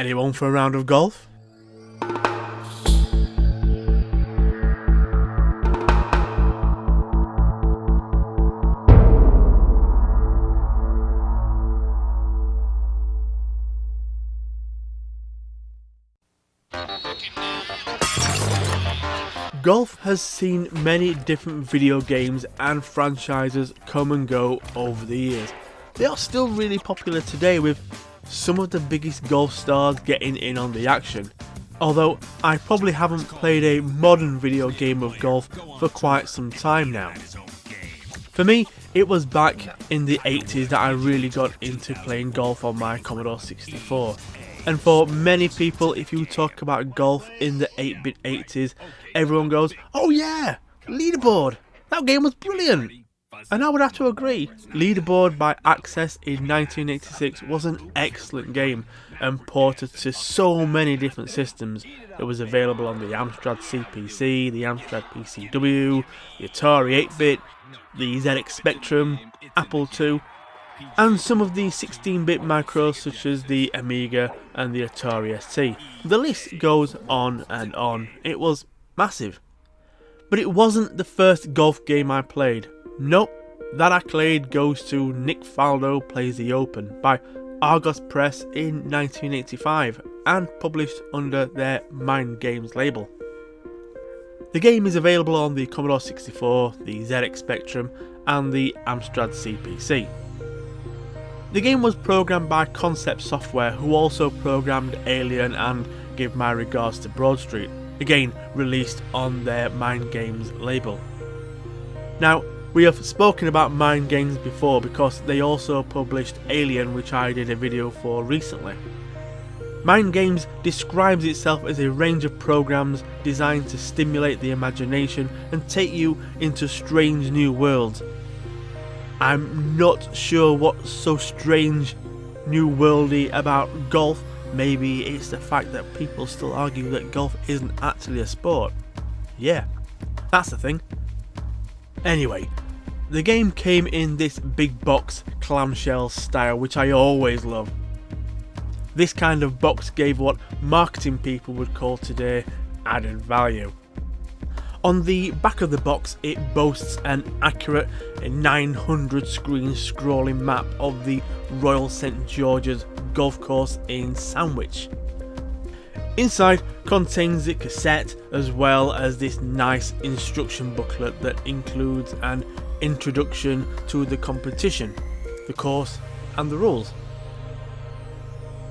Anyone for a round of golf? Golf has seen many different video games and franchises come and go over the years. They are still really popular today, with some of the biggest golf stars getting in on the action. Although I probably haven't played a modern video game of golf for quite some time now. For me, it was back in the 80s that I really got into playing golf on my Commodore 64. And for many people, if you talk about golf in the 8-bit 80s, everyone goes, "Oh yeah, Leaderboard, that game was brilliant." And I would have to agree. Leaderboard by Access in 1986 was an excellent game and ported to so many different systems. It was available on the Amstrad CPC, the Amstrad PCW, the Atari 8-bit, the ZX Spectrum, Apple II, and some of the 16-bit micros such as the Amiga and the Atari ST. The list goes on and on. It was massive. But it wasn't the first golf game I played. Nope, that accolade goes to Nick Faldo Plays The Open by Argos Press in 1985 and published under their Mind Games label. The game is available on the Commodore 64, the ZX Spectrum and the Amstrad CPC. The game was programmed by Concept Software, who also programmed Alien and Give My Regards to Broad Street, again released on their Mind Games label. Now, we have spoken about Mind Games before because they also published Alien, which I did a video for recently. Mind Games describes itself as a range of programs designed to stimulate the imagination and take you into strange new worlds. I'm not sure what's so strange, new worldy about golf. Maybe it's the fact that people still argue that golf isn't actually a sport. Yeah, that's the thing. Anyway, the game came in this big box clamshell style, which I always love. This kind of box gave what marketing people would call today added value. On the back of the box, it boasts an accurate 900 screen scrolling map of the Royal St George's golf course in Sandwich. Inside contains the cassette as well as this nice instruction booklet that includes an introduction to the competition, the course and the rules.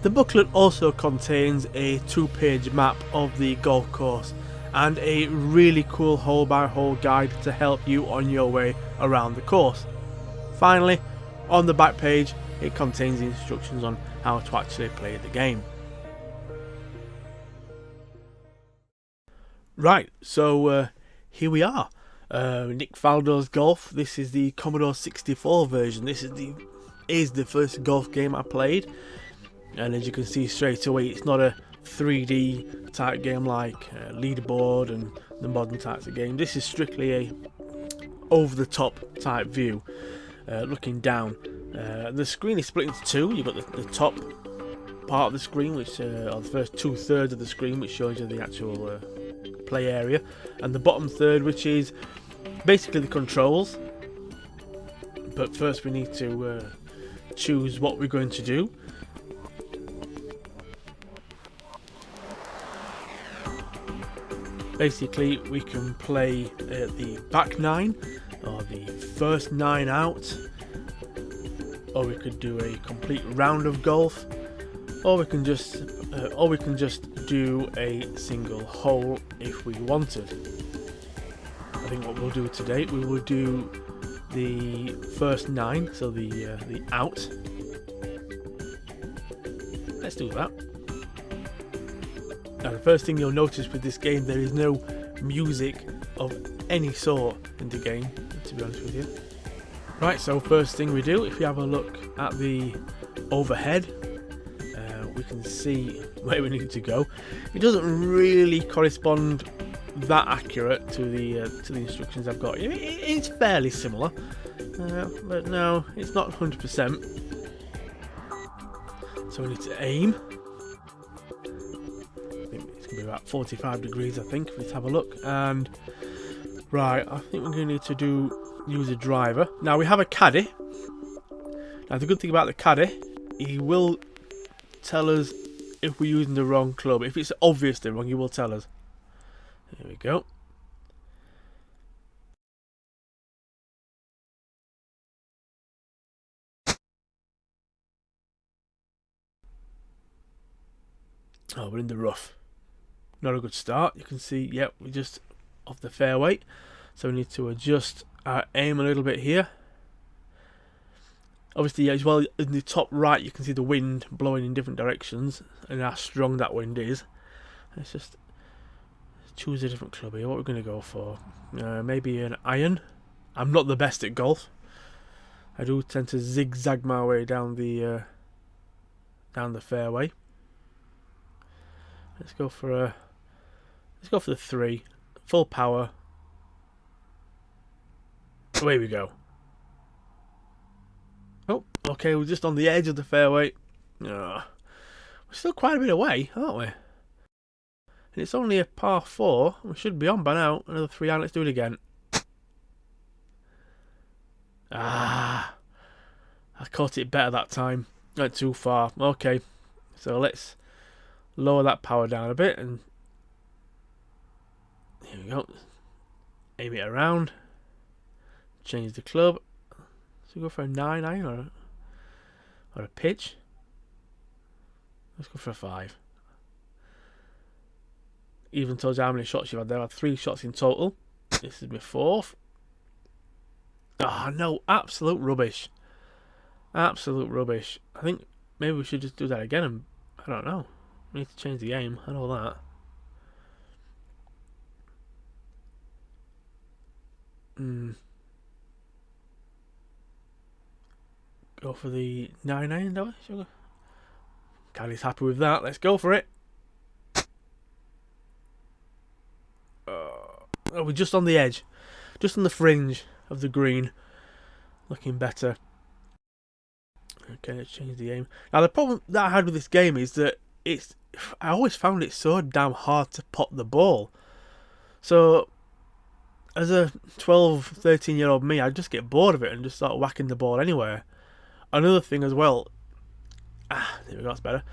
The booklet also contains a 2-page map of the golf course and a really cool hole-by-hole guide to help you on your way around the course. Finally, on the back page, it contains instructions on how to actually play the game. Right, so here we are. Nick Faldo's Golf. This is the Commodore 64 version. This is the first golf game I played, and as you can see straight away, it's not a 3D type game like Leaderboard and the modern types of game. This is strictly a over the top type view, looking down. The screen is split into two. You've got the top part of the screen, which or the first 2/3 of the screen, which shows you the actual play area, and the bottom third, which is basically the controls. But first we need to choose what we're going to do. Basically, we can play the back 9 or the first 9 out, or we could do a complete round of golf, or we can just do a single hole if we wanted. I think what we'll do today, we will do the first 9, so the out. Let's do that. Now, the first thing you'll notice with this game, there is no music of any sort in the game, to be honest with you. Right, so first thing we do, if we have a look at the overhead, we can see where we need to go. It doesn't really correspond that accurate to the instructions I've got. It's fairly similar, but no, it's not 100%. So we need to aim. It'll be about 45 degrees, I think. Let's have a look. And right, I think we're going to need to use a driver. Now we have a caddy. Now the good thing about the caddy, he will tell us if we're using the wrong club. If it's obviously wrong, he will tell us. There we go. Oh, we're in the rough. Not a good start. You can see, yep, we're just off the fairway. So we need to adjust our aim a little bit here. Obviously, as well, in the top right, you can see the wind blowing in different directions and how strong that wind is. Let's just choose a different club here. What we're going to go for? Maybe an iron. I'm not the best at golf. I do tend to zigzag my way down the fairway. Let's go for the 3, full power. Away we go. Oh, okay, we're just on the edge of the fairway. We're still quite a bit away, aren't we? And it's only a par 4. We should be on by now. Another 3 iron. Let's do it again. I caught it better that time. Went too far. Okay, so let's lower that power down a bit, and here we go. Aim it around. Change the club. So we go for a 9 iron or a pitch. Let's go for a 5. Even told you how many shots you've had there. I had 3 shots in total. This is my 4th. Oh no, absolute rubbish. Absolute rubbish. I think maybe we should just do that again, and I don't know. We need to change the aim and all that. Go for the 9 iron, do I? Caddy's happy with that. Let's go for it. We're just on the edge. Just on the fringe of the green. Looking better. Okay, let's change the aim. Now the problem that I had with this game is that I always found it so damn hard to pot the ball. So as a 12, 13 year old me, I'd just get bored of it and just start whacking the ball anywhere. Another thing as well, there we go, that's better.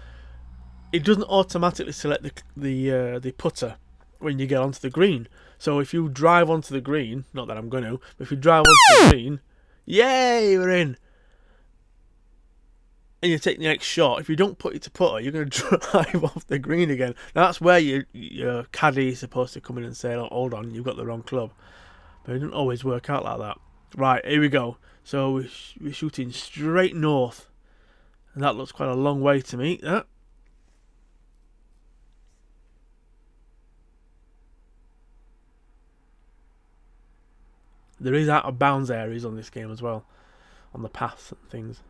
It doesn't automatically select the putter when you get onto the green. So if you drive onto the green, not that I'm going to, but if you drive onto the green, yay, we're in. And you take the next shot. If you don't put it to putter, you're going to drive off the green again. Now that's where your caddy is supposed to come in and say, oh, hold on, you've got the wrong club. But it doesn't always work out like that. Right, here we go. So we're shooting straight north. And that looks quite a long way to me. There is out of bounds areas on this game as well. On the paths and things.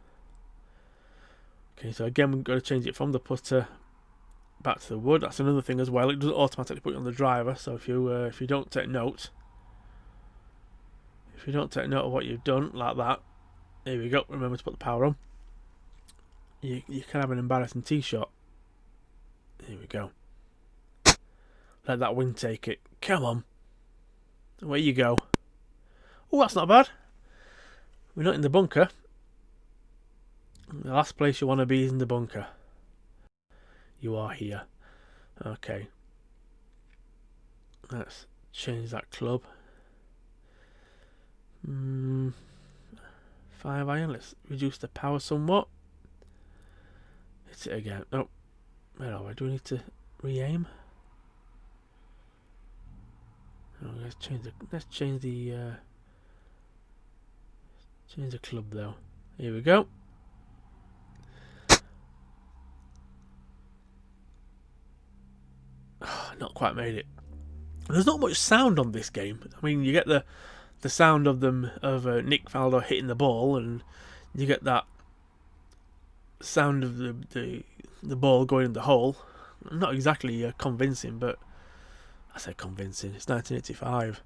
Okay, so again we've got to change it from the putter back to the wood. That's another thing as well. It doesn't automatically put you on the driver. So if you don't take note, of what you've done like that, there we go. Remember to put the power on. You can have an embarrassing tee shot. Here we go. Let that wind take it. Come on. Away you go. Oh, that's not bad. We're not in the bunker. The last place you want to be is in the bunker. You are here. Okay. Let's change that club. 5 iron. Let's reduce the power somewhat. Hit it again. Oh, where are we? Do we need to re-aim? Oh, let's change the club though. Here we go. Not quite made it. There's not much sound on this game. I mean, you get the sound of Nick Faldo hitting the ball, and you get that sound of the ball going in the hole. Not exactly convincing, but I say convincing. It's 1985.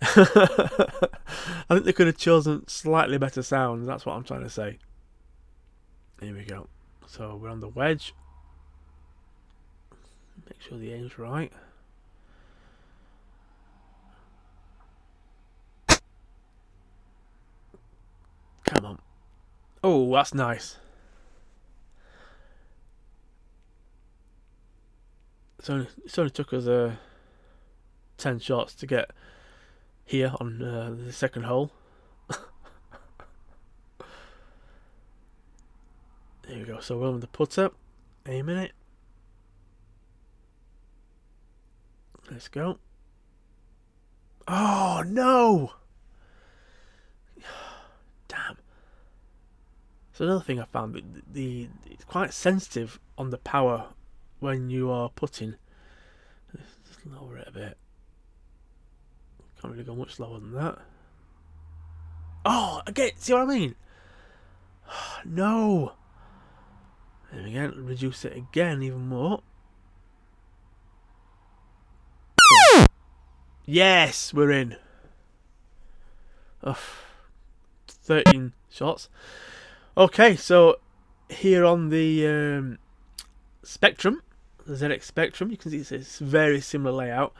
I think they could have chosen slightly better sounds. That's what I'm trying to say. Here we go. So we're on the wedge. Make sure the aim's right. Come on. Oh, that's nice. It's only took us 10 shots to get here on the second hole. There we go. So we're on the putter, aiming it. Let's go. Oh no! Damn. So another thing I found, it's quite sensitive on the power when you are putting. Just lower it a bit. Can't really go much lower than that. Oh, again, see what I mean? No. And again, reduce it again even more. Cool. Yes, we're in. Oh, 13 shots. Okay, so here on the Spectrum, the ZX Spectrum, you can see it's a very similar layout.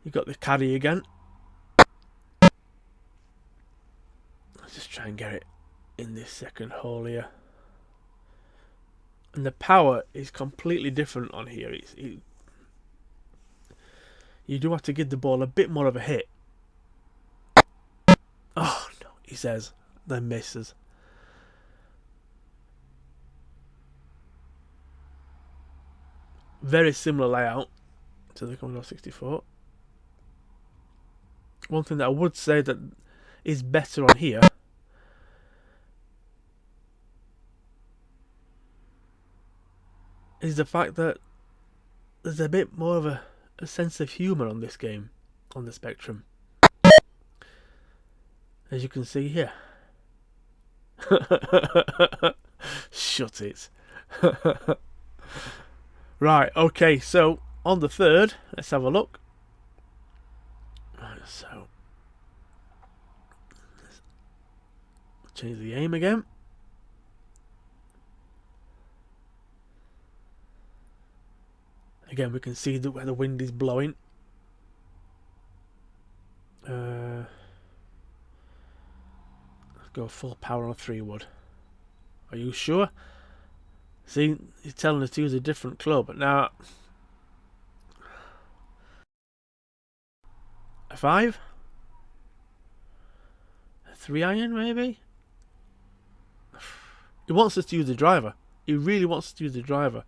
You've got the caddy again. Let's just try and get it in this second hole here. And the power is completely different on here. You do have to give the ball a bit more of a hit. Oh no, he says, then misses. Very similar layout to the Commodore 64. One thing that I would say that is better on here is the fact that there's a bit more of a sense of humour on this game, on the Spectrum. As you can see here. Shut it. Right, okay, so on the third, let's have a look. Right, so let's change the aim again. Again, we can see where the wind is blowing. Let's go full power on 3-wood. Are you sure? See, he's telling us to use a different club. Now, a 5? A 3-iron, maybe? He wants us to use the driver. He really wants us to use the driver.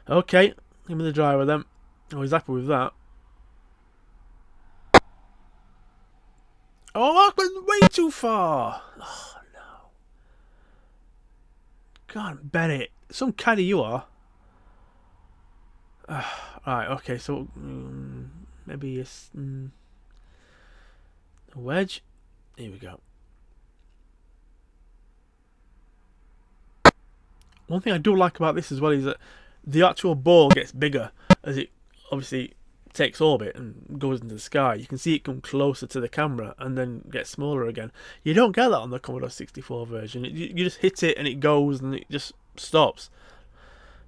Okay, give me the driver then. Oh, he's happy with that. Oh, I went way too far. Oh, no. Can't bet it. Some caddy you are. Right, okay, so maybe a wedge. Here we go. One thing I do like about this as well is that the actual ball gets bigger as it obviously takes orbit and goes into the sky. You can see it come closer to the camera and then get smaller again. You don't get that on the Commodore 64 version. You just hit it and it goes and it just stops.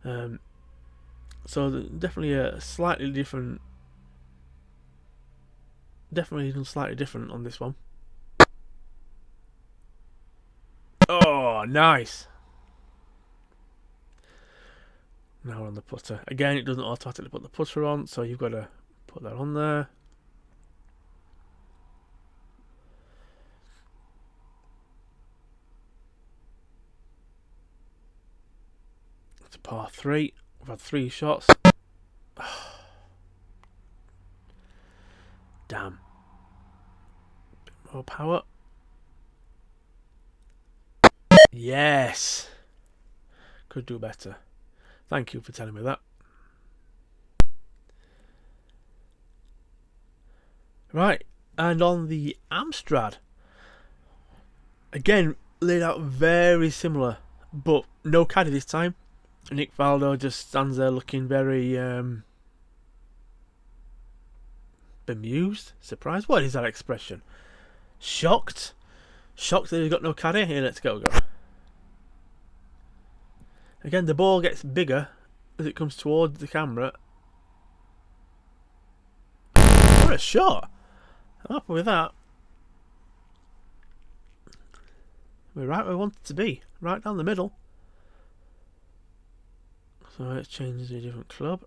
So definitely a slightly different. Definitely slightly different on this one. Oh, nice. Now we're on the putter. Again, it doesn't automatically put the putter on, so you've got to put that on there. It's a par 3. We've had 3 shots. Damn. Bit more power. Yes. Could do better. Thank you for telling me that. Right, and on the Amstrad, again, laid out very similar, but no caddy this time. Nick Faldo just stands there looking very bemused, surprised. What is that expression? Shocked? Shocked that he's got no caddy? Here, let's go. Again, the ball gets bigger as it comes towards the camera, a shot. I'm happy with that. We're right where we want it to be. Right down the middle. So let's change to a different club.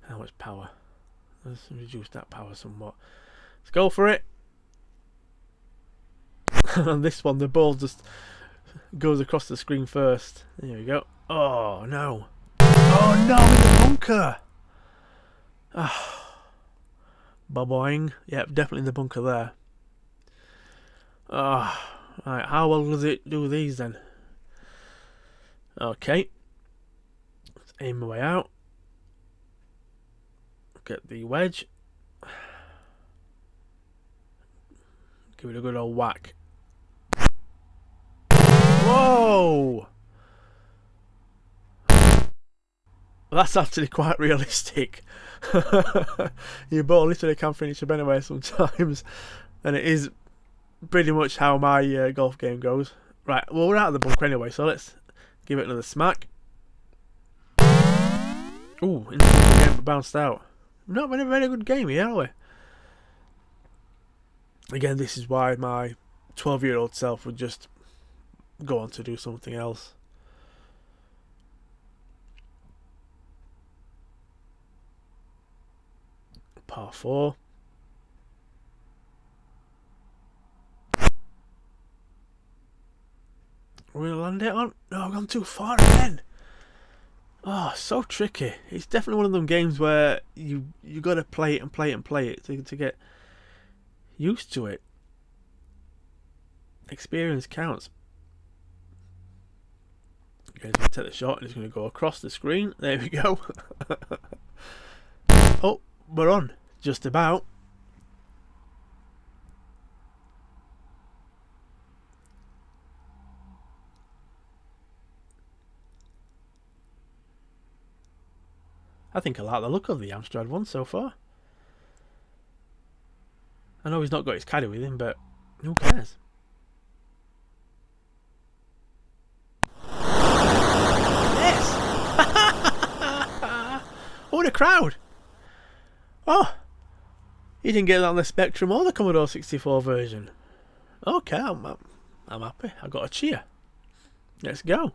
How much power? Let's reduce that power somewhat. Let's go for it. On this one, the ball just goes across the screen first. There we go. Oh no! Oh no! In the bunker. Ah, boing. Yep, definitely in the bunker there. Ah, right. How well does it do these then? Okay. Let's aim my way out. Get the wedge. Give it a good old whack. Whoa! That's actually quite realistic. Your ball literally can finish up anyway sometimes, and it is pretty much how my golf game goes. Right, well, we're out of the bunker anyway, so let's give it another smack. Ooh, into the game but bounced out. Not been a very good game here, are we? Again, this is why my 12-year-old self would just go on to do something else. Par 4. We're going to land it on? No, I've gone too far again. Oh, so tricky. It's definitely one of them games where you got to play it and play it and play it to get used to it. Experience counts. Okay, so take the shot and it's going to go across the screen. There we go. Oh, we're on. Just about. I think I like the look of the Amstrad one so far. I know he's not got his caddy with him, but who cares? Yes! Oh, the crowd! Oh! You didn't get that on the Spectrum or the Commodore 64 version. Okay, I'm happy. I got a cheer. Let's go.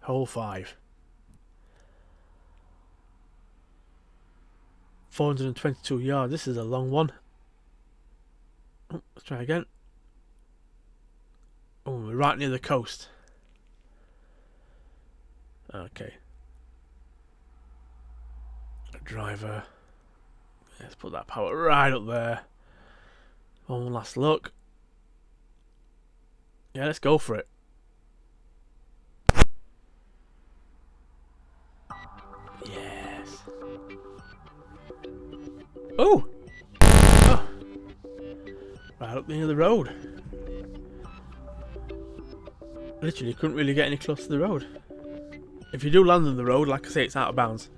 Hole 5. 422 yards. This is a long one. Oh, let's try again. Oh, we're right near the coast. Okay. A driver. Let's put that power right up there. One last look. Yeah, let's go for it. Yes. Oh! Oh! Right up the end of the road. Literally couldn't really get any close to the road. If you do land on the road, like I say, it's out of bounds.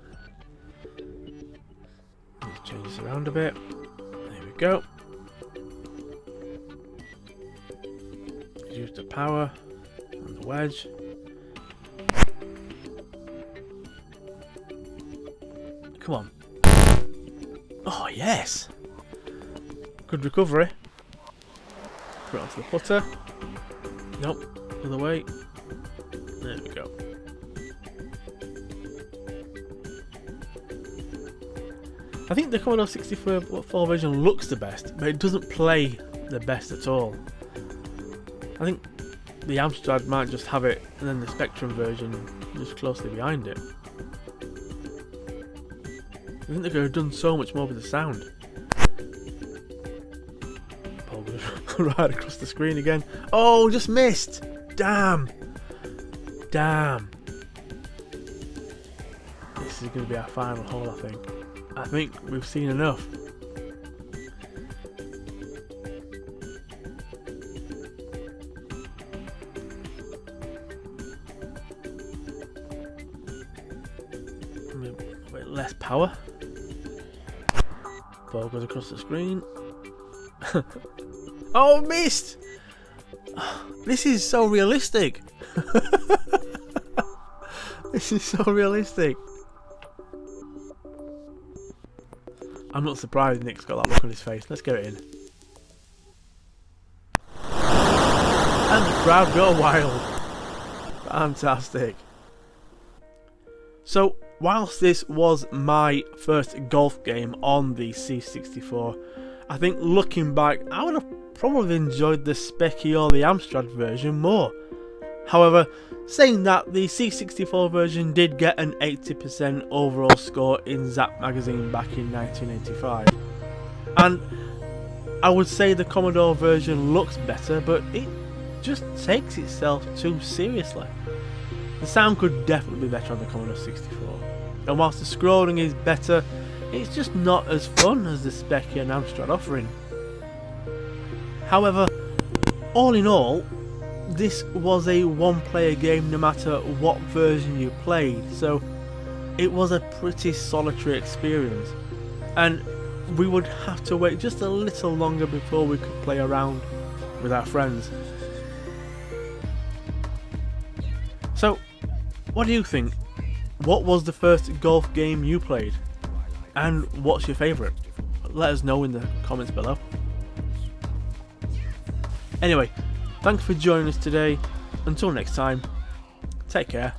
Let's change this around a bit. There we go. Use the power and the wedge. Come on. Oh, yes. Good recovery. Put it onto the putter. Nope. Other way. There we go. I think the Commodore 64 version looks the best, but it doesn't play the best at all. I think the Amstrad might just have it, and then the Spectrum version just closely behind it. I think they could have done so much more with the sound. Ball goes right across the screen again. Oh, just missed! Damn! Damn! This is going to be our final hole, I think. I think we've seen enough. A bit less power. ball goes across the screen. Oh, missed! This is so realistic. This is so realistic. I'm not surprised Nick's got that look on his face. Let's get it in. And the crowd go wild. Fantastic. So, whilst this was my first golf game on the C64, I think looking back, I would have probably enjoyed the Speccy or the Amstrad version more. However, saying that, the C64 version did get an 80% overall score in Zap magazine back in 1985. And I would say the Commodore version looks better, but it just takes itself too seriously. The sound could definitely be better on the Commodore 64. And whilst the scrolling is better, it's just not as fun as the Speccy and Amstrad offering. However, all in all, this was a one-player game no matter what version you played, so it was a pretty solitary experience, and we would have to wait just a little longer before we could play around with our friends. So, what do you think? What was the first golf game you played? And what's your favourite? Let us know in the comments below. Anyway, thanks for joining us today. Until next time, take care.